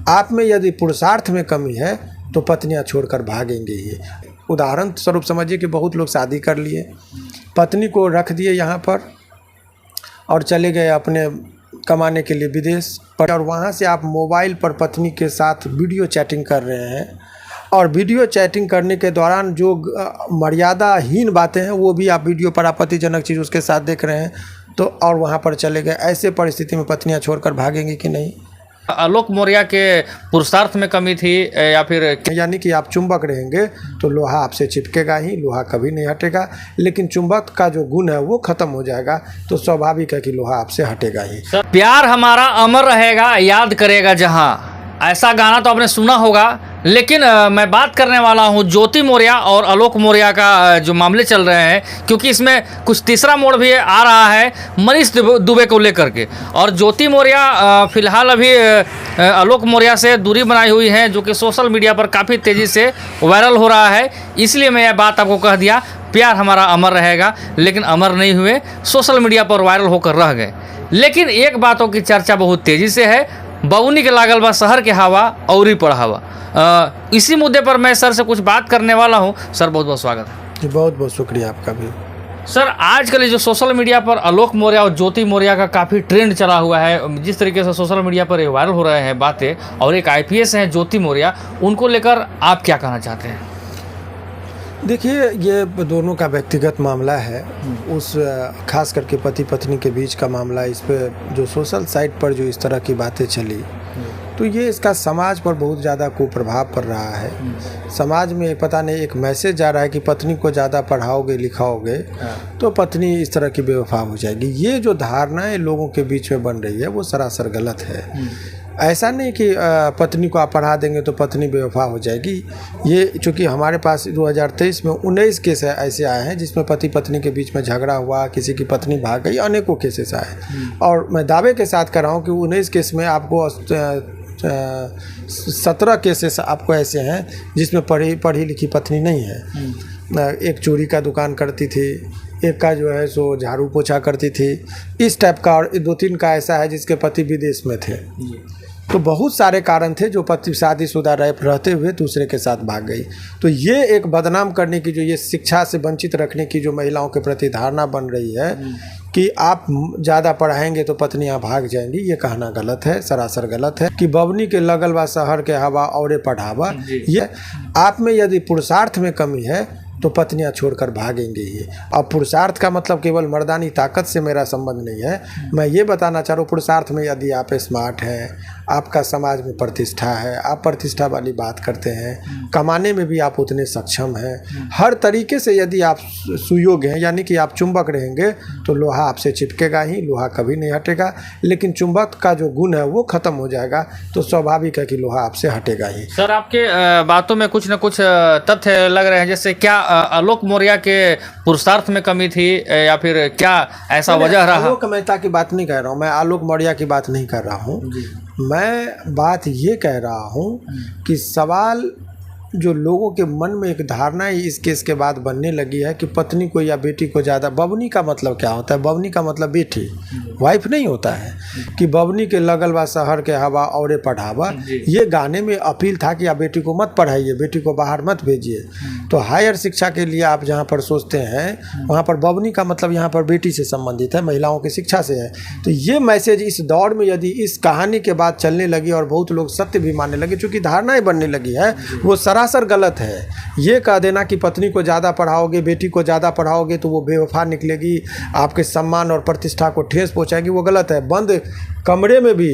आप में यदि पुरुषार्थ में कमी है तो पत्नियां छोड़कर भागेंगे ही। उदाहरण स्वरूप समझिए कि बहुत लोग शादी कर लिए, पत्नी को रख दिए यहाँ पर और चले गए अपने कमाने के लिए विदेश पर, और वहाँ से आप मोबाइल पर पत्नी के साथ वीडियो चैटिंग कर रहे हैं, और वीडियो चैटिंग करने के दौरान जो मर्यादाहीन बातें हैं वो भी आप वीडियो पर आपत्तिजनक चीज़ उसके साथ देख रहे हैं, तो और वहाँ पर चले गए। ऐसे परिस्थिति में पत्नियाँ छोड़कर भागेंगी कि नहीं? आलोक मौर्य के पुरुषार्थ में कमी थी या फिर यानी कि आप चुंबक रहेंगे तो लोहा आपसे चिपकेगा ही, लोहा कभी नहीं हटेगा, लेकिन चुंबक का जो गुण है वो खत्म हो जाएगा तो स्वाभाविक है कि लोहा आपसे हटेगा ही। प्यार हमारा अमर रहेगा, याद करेगा जहां, ऐसा गाना तो आपने सुना होगा। लेकिन मैं बात करने वाला हूं ज्योति मौर्य और आलोक मौर्य का जो मामले चल रहे हैं, क्योंकि इसमें कुछ तीसरा मोड़ भी आ रहा है मनीष दुबे को लेकर के। और ज्योति मौर्य फिलहाल अभी आलोक मौर्य से दूरी बनाई हुई है, जो कि सोशल मीडिया पर काफ़ी तेज़ी से वायरल हो रहा है। इसलिए मैं यह बात आपको कह दिया, प्यार हमारा अमर रहेगा, लेकिन अमर नहीं हुए, सोशल मीडिया पर वायरल होकर रह गए। लेकिन एक बातों की चर्चा बहुत तेज़ी से है, बबुनी के लागल बा शहर के हवा और ही पढ़ावा। इसी मुद्दे पर मैं सर से कुछ बात करने वाला हूं। सर बहुत बहुत स्वागत है जी। बहुत बहुत शुक्रिया आपका भी। सर, आजकल जो सोशल मीडिया पर आलोक मौर्य और ज्योति मौर्य का काफ़ी ट्रेंड चला हुआ है, जिस तरीके से सोशल मीडिया पर वायरल हो रहे हैं बातें, और एक आईपीएस हैं ज्योति मौर्य, उनको लेकर आप क्या कहना चाहते हैं? देखिए, ये दोनों का व्यक्तिगत मामला है, उस खास करके पति पत्नी के बीच का मामला। इस पर जो सोशल साइट पर जो इस तरह की बातें चली, तो ये इसका समाज पर बहुत ज़्यादा कुप्रभाव पड़ रहा है। समाज में पता नहीं एक मैसेज जा रहा है कि पत्नी को ज़्यादा पढ़ाओगे लिखाओगे तो पत्नी इस तरह की बेवफा हो जाएगी। ये जो धारणाएं लोगों के बीच में बन रही है वो सरासर गलत है। ऐसा नहीं कि पत्नी को आप पढ़ा देंगे तो पत्नी बेवफा हो जाएगी। ये चूँकि हमारे पास 2023 में 19 केस ऐसे आए हैं जिसमें पति पत्नी के बीच में झगड़ा हुआ, किसी की पत्नी भाग गई, अनेकों केसेस आए। और मैं दावे के साथ कर रहा हूँ कि 19 केस में आपको 17 केसेस आपको ऐसे हैं जिसमें पढ़ी लिखी पत्नी नहीं है। एक चोरी का दुकान करती थी, एक का जो है सो झाड़ू पोछा करती थी, इस टाइप का, और 2-3 का ऐसा है जिसके पति विदेश में थे। तो बहुत सारे कारण थे जो पति शादीशुदा रहते हुए दूसरे के साथ भाग गई। तो ये एक बदनाम करने की, जो ये शिक्षा से वंचित रखने की जो महिलाओं के प्रति धारणा बन रही है कि आप ज़्यादा पढ़ाएंगे तो पत्नियां भाग जाएंगी, ये कहना गलत है, सरासर गलत है। कि बबनी के लगल बा शहर के हवा और पढ़ावा, ये आप में यदि पुरुषार्थ में कमी है तो पत्नियां छोड़कर भागेंगे ही। अब पुरुषार्थ का मतलब केवल मर्दानी ताकत से मेरा संबंध नहीं है। मैं ये बताना चाह रहा हूँ, पुरुषार्थ में यदि आप स्मार्ट हैं, आपका समाज में प्रतिष्ठा है, आप प्रतिष्ठा वाली बात करते हैं, कमाने में भी आप उतने सक्षम हैं, हर तरीके से यदि आप सुयोग्य हैं, यानी कि आप चुंबक रहेंगे तो लोहा आपसे चिपकेगा ही, लोहा कभी नहीं हटेगा, लेकिन चुंबक का जो गुण है वो खत्म हो जाएगा तो स्वाभाविक है कि लोहा आपसे हटेगा ही। सर, आपके बातों में कुछ न कुछ तथ्य लग रहे हैं, जैसे क्या आलोक मौर्य के पुरुषार्थ में कमी थी या फिर क्या ऐसा वजह रहा? आलोक मेहता की बात नहीं कह रहा हूँ मैं, आलोक मौर्य की बात नहीं कर रहा हूँ। मैं बात ये कह रहा हूँ कि सवाल जो लोगों के मन में एक धारणा ही इस केस के बाद बनने लगी है कि पत्नी को या बेटी को ज़्यादा, बबनी का मतलब क्या होता है? बबनी का मतलब बेटी, वाइफ नहीं होता है। कि बबनी के लगल बा शहर के हवा और पढ़ावा, ये गाने में अपील था कि आप बेटी को मत पढ़ाइए, बेटी को बाहर मत भेजिए। तो हायर शिक्षा के लिए आप जहाँ पर सोचते हैं वहाँ पर बबनी का मतलब यहाँ पर बेटी से संबंधित है, महिलाओं की शिक्षा से है। तो ये मैसेज इस दौर में यदि इस कहानी के बाद चलने लगी और बहुत लोग सत्य भी मानने लगे, चूँकि धारणाएँ बनने लगी है, वो सरासर गलत है। ये कह देना कि पत्नी को ज़्यादा पढ़ाओगे, बेटी को ज़्यादा पढ़ाओगे तो वो बेवफा निकलेगी, आपके सम्मान और प्रतिष्ठा को ठेस पहुंचाएगी, वो गलत है। बंद कमरे में भी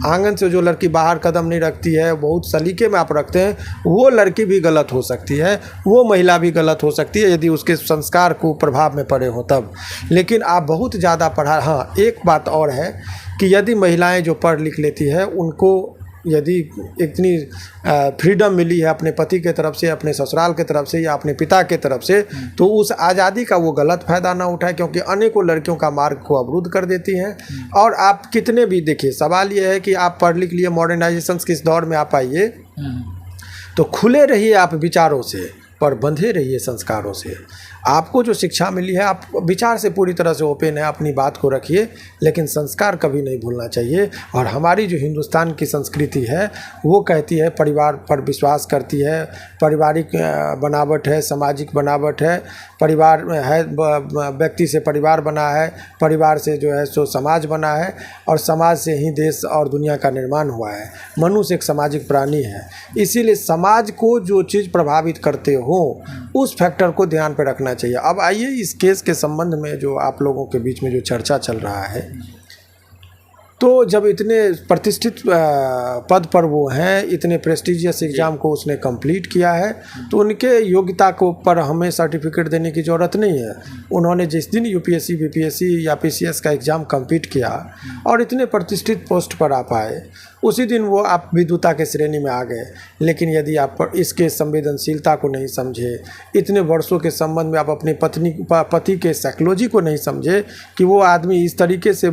आंगन से जो लड़की बाहर कदम नहीं रखती है, बहुत सलीके में आप रखते हैं, वो लड़की भी गलत हो सकती है, वो महिला भी गलत हो सकती है यदि उसके संस्कार को प्रभाव में पड़े हो तब। लेकिन आप बहुत ज़्यादा पढ़ा, हाँ एक बात और है कि यदि महिलाएं जो पढ़ लिख लेती है, उनको यदि इतनी फ्रीडम मिली है अपने पति के तरफ से, अपने ससुराल के तरफ से या अपने पिता के तरफ से, तो उस आज़ादी का वो गलत फ़ायदा ना उठाए, क्योंकि अनेकों लड़कियों का मार्ग को अवरुद्ध कर देती हैं। और आप कितने भी देखिए, सवाल ये है कि आप पढ़ लिख लिए, मॉडर्नाइजेशन के इस दौर में आप आइए तो खुले रहिए आप विचारों से, पर बंधे रहिए संस्कारों से। आपको जो शिक्षा मिली है, आप विचार से पूरी तरह से ओपन है, अपनी बात को रखिए, लेकिन संस्कार कभी नहीं भूलना चाहिए। और हमारी जो हिंदुस्तान की संस्कृति है वो कहती है, परिवार पर विश्वास करती है, पारिवारिक बनावट है, सामाजिक बनावट है, परिवार है, व्यक्ति से परिवार बना है, परिवार से जो है सो समाज बना है, और समाज से ही देश और दुनिया का निर्माण हुआ है। मनुष्य एक सामाजिक प्राणी है, इसीलिए समाज को जो चीज़ प्रभावित करते हो उस फैक्टर को ध्यान पर रखना चाहिए। अब आइए इस केस के संबंध में जो आप लोगों के बीच में जो चर्चा चल रहा है, तो जब इतने प्रतिष्ठित पद पर वो हैं, इतने प्रेस्टिजियस एग्ज़ाम को उसने कंप्लीट किया है, तो उनके योग्यता को पर हमें सर्टिफिकेट देने की ज़रूरत नहीं है। उन्होंने जिस दिन यूपीएससी, बीपीएससी या पीसीएस का एग्ज़ाम कंप्लीट किया और इतने प्रतिष्ठित पोस्ट पर आ पाए, उसी दिन वो आप विद्वता के श्रेणी में आ गए। लेकिन यदि आप इसके संवेदनशीलता को नहीं समझे, इतने वर्षों के संबंध में आप अपनी पति के साइकोलॉजी को नहीं समझे कि वो आदमी इस तरीके से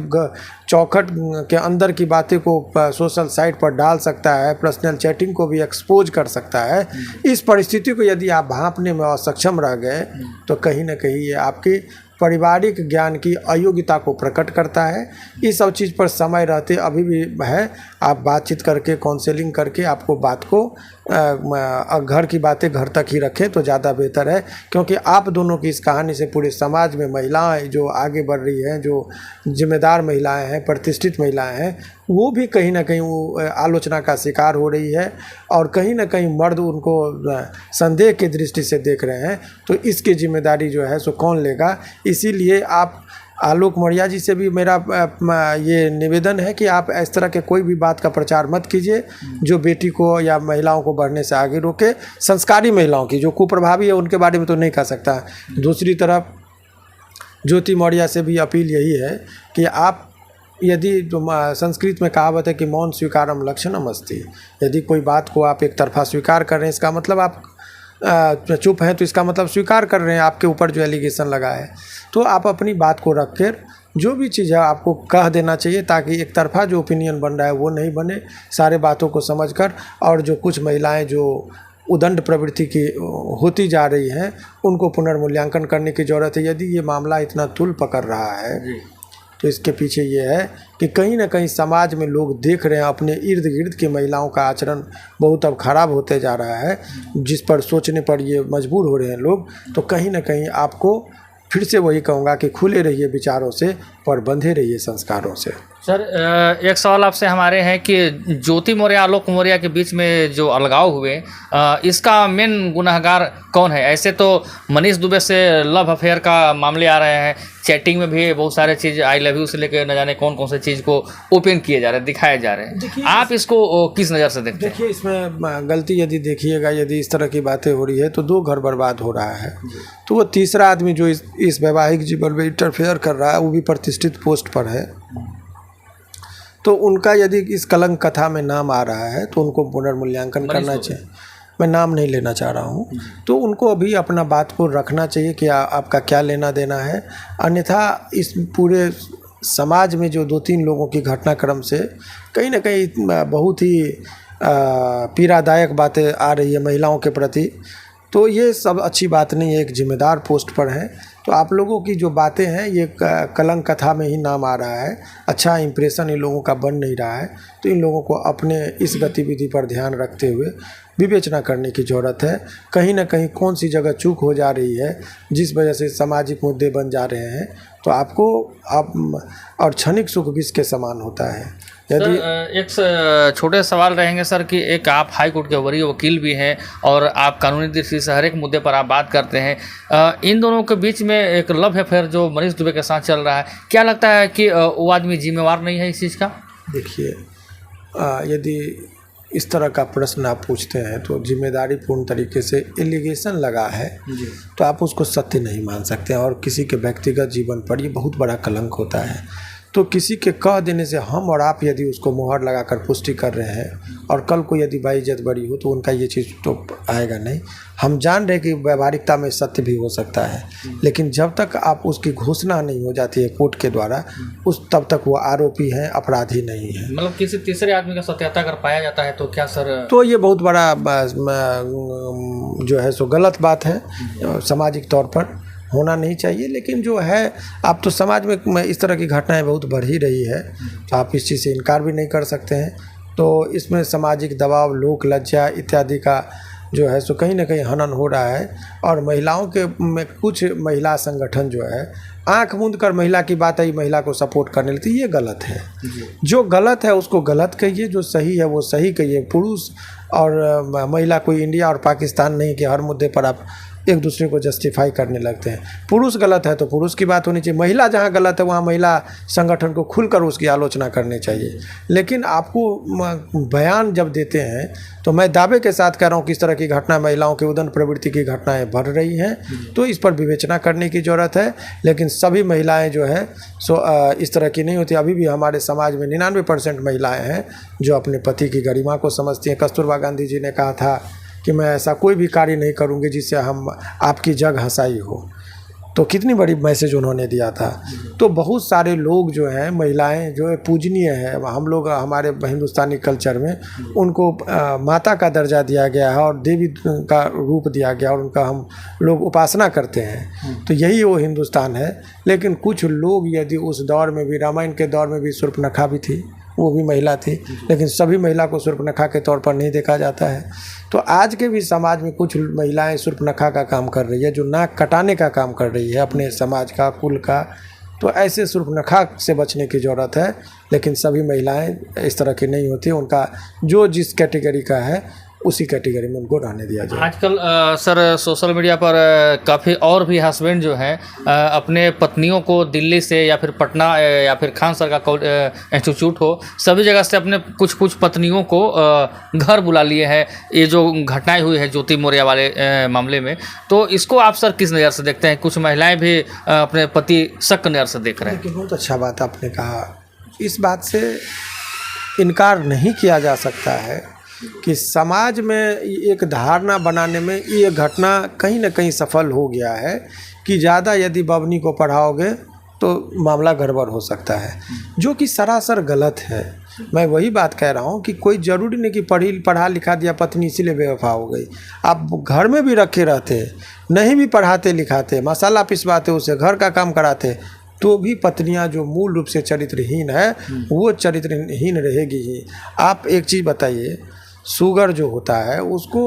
चौखट के अंदर की बातें को सोशल साइट पर डाल सकता है, पर्सनल चैटिंग को भी एक्सपोज कर सकता है, इस परिस्थिति को यदि आप भांपने में असक्षम रह गए तो कहीं ना कहीं ये आपके पारिवारिक ज्ञान की अयोग्यता को प्रकट करता है। इस सब चीज़ पर समय रहते अभी भी है, आप बातचीत करके, काउंसलिंग करके आपको बात को घर की बातें घर तक ही रखें तो ज़्यादा बेहतर है। क्योंकि आप दोनों की इस कहानी से पूरे समाज में महिलाएं जो आगे बढ़ रही हैं, जो जिम्मेदार महिलाएं हैं, प्रतिष्ठित महिलाएं हैं, वो भी कहीं ना कहीं वो आलोचना का शिकार हो रही है, और कहीं ना कहीं मर्द उनको संदेह की दृष्टि से देख रहे हैं। तो इसकी जिम्मेदारी जो है सो कौन लेगा। इसीलिए आप आलोक मौर्य जी से भी मेरा ये निवेदन है कि आप इस तरह के कोई भी बात का प्रचार मत कीजिए जो बेटी को या महिलाओं को बढ़ने से आगे रोके। संस्कारी महिलाओं की जो कुप्रभावी है उनके बारे में तो नहीं कह सकता। दूसरी तरफ ज्योति मौर्य से भी अपील यही है कि आप, यदि जो संस्कृत में कहावत है कि मौन स्वीकारम लक्षणम अस्ति, यदि कोई बात को आप एक तरफा स्वीकार कर रहे हैं, इसका मतलब आप चुप हैं, तो इसका मतलब स्वीकार कर रहे हैं आपके ऊपर जो एलिगेशन लगा है। तो आप अपनी बात को रख कर जो भी चीज़ है आपको कह देना चाहिए, ताकि एक तरफा जो ओपिनियन बन रहा है वो नहीं बने। सारे बातों को समझकर, और जो कुछ महिलाएं जो उदंड प्रवृत्ति की होती जा रही हैं उनको पुनर्मूल्यांकन करने की ज़रूरत है। यदि ये मामला इतना तूल पकड़ रहा है तो इसके पीछे ये है कि कहीं ना कहीं समाज में लोग देख रहे हैं अपने इर्द गिर्द की महिलाओं का आचरण बहुत अब ख़राब होते जा रहा है, जिस पर सोचने पर ये मजबूर हो रहे हैं लोग। तो कहीं ना कहीं आपको फिर से वही कहूँगा कि खुले रहिए विचारों से, पर बंधे रहिए संस्कारों से। सर, एक सवाल आपसे हमारे हैं कि ज्योति मौर्य आलोक मौर्य के बीच में जो अलगाव हुए, इसका मेन गुनहगार कौन है? ऐसे तो मनीष दुबे से लव अफेयर का मामले आ रहे हैं, चैटिंग में भी बहुत सारे चीज़ आई लव यू से लेकर न जाने कौन कौन से चीज़ को ओपन किए जा रहे हैं, दिखाए जा रहे हैं। आप इसको किस नज़र से देखते हैं? देखिए, इसमें गलती यदि देखिएगा, यदि इस तरह की बातें हो रही है तो 2 घर बर्बाद हो रहा है। तो वो तीसरा आदमी जो इस वैवाहिक जीवन में इंटरफेयर कर रहा है वो भी प्रतिष्ठित पोस्ट पर है। तो उनका यदि इस कलंक कथा में नाम आ रहा है तो उनको पुनर्मूल्यांकन करना चाहिए। मैं नाम नहीं लेना चाह रहा हूँ। तो उनको अभी अपना बात को रखना चाहिए कि आपका क्या लेना देना है। अन्यथा इस पूरे समाज में जो 2-3 लोगों की घटनाक्रम से कहीं ना कहीं बहुत ही पीड़ादायक बातें आ रही है महिलाओं के प्रति, तो ये सब अच्छी बात नहीं है। एक जिम्मेदार पोस्ट पर है तो आप लोगों की जो बातें हैं ये कलंक कथा में ही नाम आ रहा है, अच्छा इंप्रेशन इन लोगों का बन नहीं रहा है। तो इन लोगों को अपने इस गतिविधि पर ध्यान रखते हुए विवेचना करने की ज़रूरत है। कहीं ना कहीं कौन सी जगह चूक हो जा रही है जिस वजह से सामाजिक मुद्दे बन जा रहे हैं। तो आपको और क्षणिक सुख विष के समान होता है। यदि एक छोटे सवाल रहेंगे सर कि एक आप हाई कोर्ट के वरीय वकील भी हैं और आप कानूनी दृष्टि से हर एक मुद्दे पर आप बात करते हैं, इन दोनों के बीच में एक लव अफेयर जो मनीष दुबे के साथ चल रहा है, क्या लगता है कि वो आदमी जिम्मेवार नहीं है इस चीज़ का? देखिए, यदि इस तरह का प्रश्न आप पूछते हैं तो जिम्मेदारी पूर्ण तरीके से एलिगेशन लगा है तो आप उसको सत्य नहीं मान सकते हैं, और किसी के व्यक्तिगत जीवन पर ये बहुत बड़ा कलंक होता है। तो किसी के कह देने से हम और आप यदि उसको मोहर लगाकर पुष्टि कर रहे हैं और कल को यदि बाइज्जत बड़ी हो तो उनका ये चीज़ तो आएगा नहीं। हम जान रहे कि व्यवहारिकता में सत्य भी हो सकता है, लेकिन जब तक आप उसकी घोषणा नहीं हो जाती है कोर्ट के द्वारा, उस तब तक वो आरोपी है, अपराधी नहीं है। मतलब किसी तीसरे आदमी का सत्यता अगर पाया जाता है तो क्या सर? तो ये बहुत बड़ा जो है सो गलत बात है सामाजिक तौर पर। होना नहीं चाहिए। लेकिन जो है अब तो समाज में इस तरह की घटनाएं बहुत बढ़ ही रही है, तो आप इस चीज़ से इनकार भी नहीं कर सकते हैं। तो इसमें सामाजिक दबाव, लोक लज्जा इत्यादि का जो है सो कहीं ना कहीं हनन हो रहा है। और महिलाओं के में कुछ महिला संगठन जो है आंख मूंद कर महिला की बात आई, महिला को सपोर्ट करने लगती है। ये गलत है। जो गलत है उसको गलत कहिए, जो सही है वो सही कहिए। पुरुष और महिला कोई इंडिया और पाकिस्तान नहीं कि हर मुद्दे पर आप एक दूसरे को जस्टिफाई करने लगते हैं। पुरुष गलत है तो पुरुष की बात होनी चाहिए, महिला जहाँ गलत है वहाँ महिला संगठन को खुलकर उसकी आलोचना करनी चाहिए। लेकिन आपको बयान जब देते हैं तो मैं दावे के साथ कह रहा हूँ कि इस तरह की घटना, महिलाओं के उदन प्रवृत्ति की घटनाएं बढ़ रही हैं, तो इस पर विवेचना करने की ज़रूरत है। लेकिन सभी महिलाएं जो है सो इस तरह की नहीं होती। अभी भी हमारे समाज में 99% महिलाएं हैं जो अपने पति की गरिमा को समझती हैं। कस्तूरबा गांधी जी ने कहा था कि मैं ऐसा कोई भी कार्य नहीं करूंगी जिससे हम आपकी जग हंसाई हो, तो कितनी बड़ी मैसेज उन्होंने दिया था। तो बहुत सारे लोग जो हैं, महिलाएं जो है पूजनीय है। हम लोग हमारे हिंदुस्तानी कल्चर में उनको माता का दर्जा दिया गया है और देवी का रूप दिया गया और उनका हम लोग उपासना करते हैं। तो यही वो हिंदुस्तान है। लेकिन कुछ लोग यदि उस दौर में भी, रामायण के दौर में भी शूर्पणखा भी थी, वो भी महिला थी, लेकिन सभी महिला को शूर्पणखा के तौर पर नहीं देखा जाता है। तो आज के भी समाज में कुछ महिलाएं शूर्पणखा का काम कर रही है, जो नाक कटाने का काम कर रही है अपने समाज का, कुल का। तो ऐसे शूर्पणखा से बचने की ज़रूरत है। लेकिन सभी महिलाएं इस तरह की नहीं होती, उनका जो जिस कैटेगरी का है उसी कैटेगरी में उनको रहने दिया जाए। आजकल सर सोशल मीडिया पर काफ़ी और भी हस्बैंड जो हैं अपने पत्नियों को दिल्ली से या फिर पटना या फिर खान सर का इंस्टीट्यूट हो, सभी जगह से अपने कुछ पत्नियों को घर बुला लिए हैं। ये जो घटनाएं हुई है ज्योति मौर्या वाले मामले में, तो इसको आप सर किस नज़र से देखते हैं? कुछ महिलाएं भी अपने पति शक नज़र से देख रहे हैं। बहुत अच्छा बात आपने कहा। इस बात से इनकार नहीं किया जा सकता है कि समाज में एक धारणा बनाने में ये घटना कहीं ना कहीं सफल हो गया है कि ज़्यादा यदि बबनी को पढ़ाओगे तो मामला गड़बड़ हो सकता है, जो कि सरासर गलत है। मैं वही बात कह रहा हूँ कि कोई ज़रूरी नहीं कि पढ़ा लिखा दिया पत्नी इसीलिए बेवफा हो गई। आप घर में भी रखे रहते, नहीं भी पढ़ाते लिखाते, मसाला पिसवाते, उसे घर का काम कराते, तो भी पत्नियां जो मूल रूप से चरित्रहीन है वो चरित्रहीन रहेगी ही। आप एक चीज़ बताइए, शुगर जो होता है उसको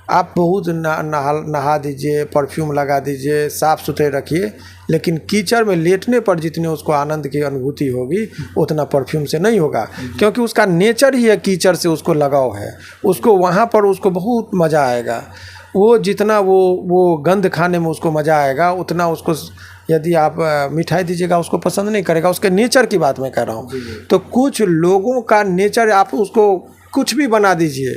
आप बहुत नहा दीजिए, परफ्यूम लगा दीजिए, साफ़ सुथरे रखिए, लेकिन कीचड़ में लेटने पर जितने उसको आनंद की अनुभूति होगी उतना परफ्यूम से नहीं होगा, क्योंकि उसका नेचर ही है, कीचड़ से उसको लगाव है। उसको वहाँ पर उसको बहुत मज़ा आएगा। वो जितना वो गंध खाने में उसको मज़ा आएगा, उतना उसको यदि आप मिठाई दीजिएगा उसको पसंद नहीं करेगा। उसके नेचर की बात मैं कह रहा हूँ। तो कुछ लोगों का नेचर, आप उसको कुछ भी बना दीजिए,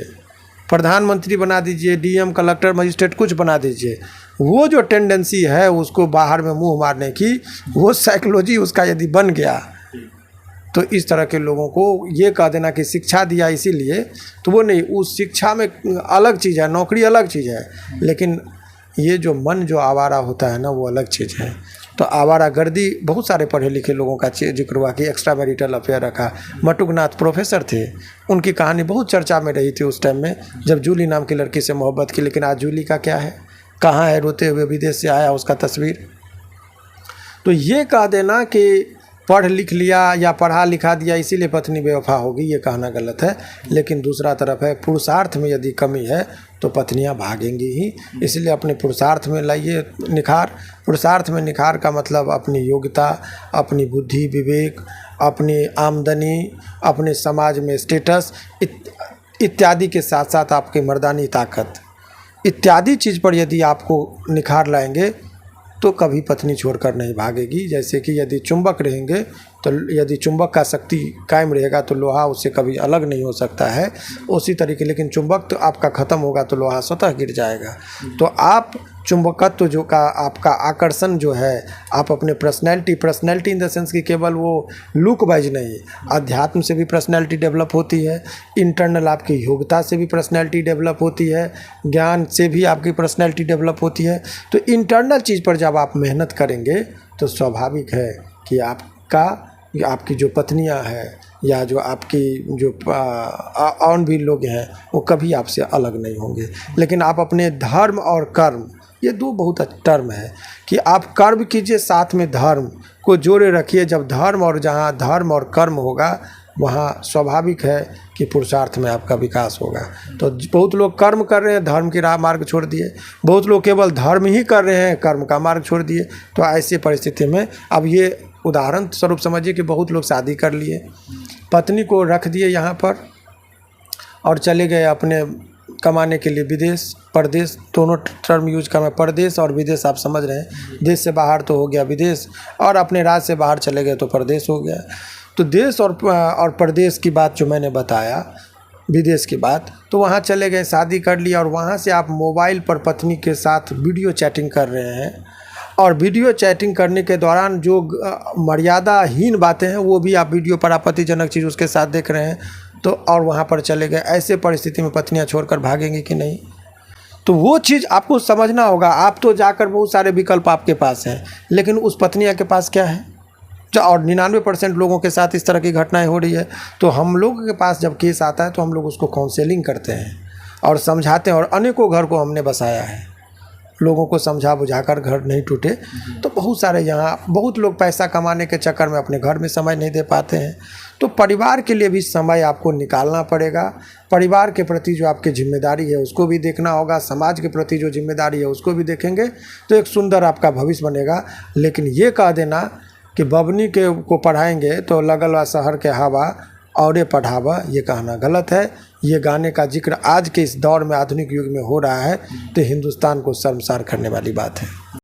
प्रधानमंत्री बना दीजिए, डीएम, कलेक्टर, मजिस्ट्रेट, कुछ बना दीजिए, वो जो टेंडेंसी है उसको बाहर में मुंह मारने की, वो साइकोलॉजी उसका यदि बन गया, तो इस तरह के लोगों को ये कह देना कि शिक्षा दिया इसीलिए, तो वो नहीं। उस शिक्षा में अलग चीज़ है, नौकरी अलग चीज़ है, लेकिन ये जो मन जो आवारा होता है ना, वो अलग चीज़ है। तो आवारागर्दी बहुत सारे पढ़े लिखे लोगों का जिक्र हुआ कि एक्स्ट्रा मैरिटल अफेयर रखा। मटुकनाथ प्रोफेसर थे, उनकी कहानी बहुत चर्चा में रही थी उस टाइम में जब जूली नाम की लड़की से मोहब्बत की। लेकिन आज जूली का क्या है, कहाँ है, रोते हुए विदेश से आया उसका तस्वीर। तो ये कह देना कि पढ़ लिख लिया या पढ़ा लिखा दिया इसीलिए पत्नी बेवफा होगी, ये कहना गलत है। लेकिन दूसरा तरफ है, पुरुषार्थ में यदि कमी है तो पत्नियां भागेंगी ही। इसलिए अपने पुरुषार्थ में लाइए निखार। पुरुषार्थ में निखार का मतलब अपनी योग्यता, अपनी बुद्धि, विवेक, अपनी आमदनी, अपने समाज में स्टेटस इत्यादि के साथ साथ आपकी मर्दानी ताकत इत्यादि चीज़ पर यदि आपको निखार लाएंगे तो कभी पत्नी छोड़कर नहीं भागेगी। जैसे कि यदि चुंबक रहेंगे तो यदि चुंबक का शक्ति कायम रहेगा तो लोहा उससे कभी अलग नहीं हो सकता है, उसी तरीके। लेकिन चुंबक तो आपका ख़त्म होगा तो लोहा स्वतः गिर जाएगा। तो आप चुंबकत्व जो का आपका आकर्षण जो है, आप अपने पर्सनैलिटी इन द सेंस कि केवल वो लुक वाइज नहीं, अध्यात्म से भी पर्सनैलिटी डेवलप होती है, इंटरनल आपकी योग्यता से भी पर्सनैलिटी डेवलप होती है, ज्ञान से भी आपकी पर्सनैलिटी डेवलप होती है। तो इंटरनल चीज़ पर जब आप मेहनत करेंगे तो स्वाभाविक है कि आपकी जो पत्नियां हैं या जो आपकी जो और भी लोग हैं वो कभी आपसे अलग नहीं होंगे। लेकिन आप अपने धर्म और कर्म ये दो बहुत टर्म है कि आप कर्म कीजिए, साथ में धर्म को जोड़े रखिए। जब धर्म और जहाँ धर्म और कर्म होगा वहाँ स्वाभाविक है कि पुरुषार्थ में आपका विकास होगा। तो बहुत लोग कर्म कर रहे हैं, धर्म की राह मार्ग छोड़ दिए। बहुत लोग केवल धर्म ही कर रहे हैं, कर्म का मार्ग छोड़ दिए। तो ऐसी परिस्थिति में अब ये उदाहरण स्वरूप समझिए कि बहुत लोग शादी कर लिए, पत्नी को रख दिए यहाँ पर और चले गए अपने कमाने के लिए विदेश, परदेश, दोनों टर्म यूज कर मैं, परदेश और विदेश आप समझ रहे हैं। देश से बाहर तो हो गया विदेश, और अपने राज्य से बाहर चले गए तो परदेश हो गया। तो देश और परदेश की बात जो मैंने बताया, विदेश की बात, तो वहाँ चले गए, शादी कर लिया, और वहाँ से आप मोबाइल पर पत्नी के साथ वीडियो चैटिंग कर रहे हैं, और वीडियो चैटिंग करने के दौरान जो मर्यादाहीन बातें हैं वो भी आप वीडियो पर आपत्तिजनक चीज़ उसके साथ देख रहे हैं, तो और वहाँ पर चले गए। ऐसे परिस्थिति में पत्नियाँ छोड़कर भागेंगी कि नहीं? तो वो चीज़ आपको समझना होगा। आप तो जाकर बहुत सारे विकल्प आपके पास हैं, लेकिन उस पत्नियाँ के पास क्या है? और 99% लोगों के साथ इस तरह की घटनाएं हो रही है। तो हम लोगों के पास जब केस आता है तो हम लोग उसको काउंसलिंग करते हैं और समझाते हैं, और अनेकों घर को हमने बसाया है, लोगों को समझा बुझाकर घर नहीं टूटे। तो बहुत सारे यहाँ बहुत लोग पैसा कमाने के चक्कर में अपने घर में समय नहीं दे पाते हैं। तो परिवार के लिए भी समय आपको निकालना पड़ेगा। परिवार के प्रति जो आपकी जिम्मेदारी है उसको भी देखना होगा, समाज के प्रति जो जिम्मेदारी है उसको भी देखेंगे तो एक सुंदर आपका भविष्य बनेगा। लेकिन ये कह देना कि बबनी को पढ़ाएंगे तो लगल शहर के हवा औरे पढ़ावा, ये कहना गलत है। ये गाने का जिक्र आज के इस दौर में, आधुनिक युग में हो रहा है, तो हिंदुस्तान को शर्मसार करने वाली बात है।